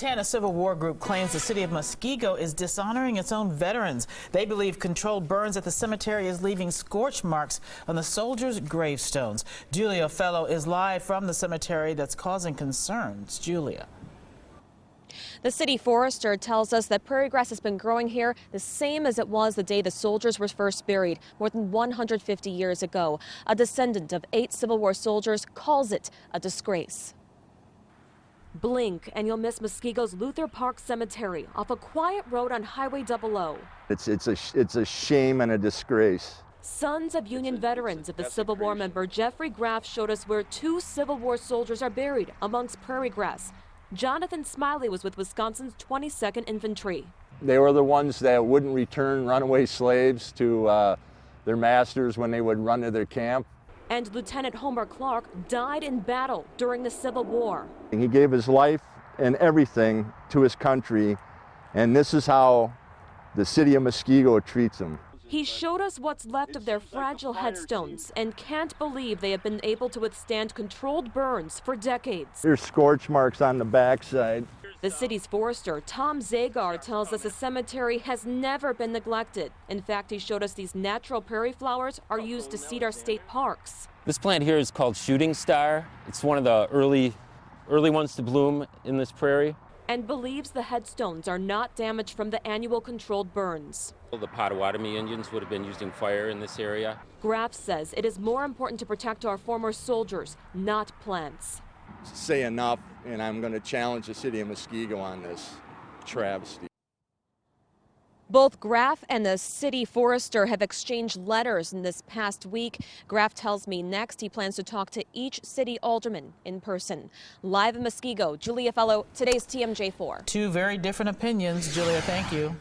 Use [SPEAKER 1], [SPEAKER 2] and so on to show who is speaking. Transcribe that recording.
[SPEAKER 1] A Civil War group claims the city of Muskego is dishonoring its own veterans. They believe controlled burns at the cemetery is leaving scorch marks on the soldiers' gravestones. Julia Fellow is live from the cemetery that's causing concerns. Julia.
[SPEAKER 2] The city forester tells us that prairie grass has been growing here the same as it was the day the soldiers were first buried more than 150 years ago. A descendant of 8 Civil War soldiers calls it a disgrace. Blink and you'll miss Muskego's Luther Park Cemetery off a quiet road on Highway 00.
[SPEAKER 3] It's a shame and a disgrace.
[SPEAKER 2] Sons of Union veterans of the Civil War member Jeffrey Graff showed us where 2 Civil War soldiers are buried amongst prairie grass. Jonathan Smiley was with Wisconsin's 22nd Infantry.
[SPEAKER 3] They were the ones that wouldn't return runaway slaves to their masters when they would run to their camp.
[SPEAKER 2] And Lieutenant Homer Clark died in battle during the Civil War.
[SPEAKER 3] He gave his life and everything to his country, and this is how the city of Muskego treats him.
[SPEAKER 2] He showed us what's left of their fragile headstones and can't believe they have been able to withstand controlled burns for decades.
[SPEAKER 3] There's scorch marks on the backside.
[SPEAKER 2] The city's forester, Tom Zagar, tells us the cemetery has never been neglected. In fact, he showed us these natural prairie flowers are used to seed our state parks.
[SPEAKER 4] This plant here is called shooting star. It's one of the early ones to bloom in this prairie.
[SPEAKER 2] And believes the headstones are not damaged from the annual controlled burns.
[SPEAKER 4] The Potawatomi Indians would have been using fire in this area.
[SPEAKER 2] Graff says it is more important to protect our former soldiers, not plants.
[SPEAKER 3] Say enough, and I'm going to challenge the city of Muskego on this travesty.
[SPEAKER 2] Both Graff and the city forester have exchanged letters in this past week. Graff tells me next he plans to talk to each city alderman in person. Live in Muskego, Julia Fellow, today's TMJ4.
[SPEAKER 1] 2 very different opinions. Julia, thank you.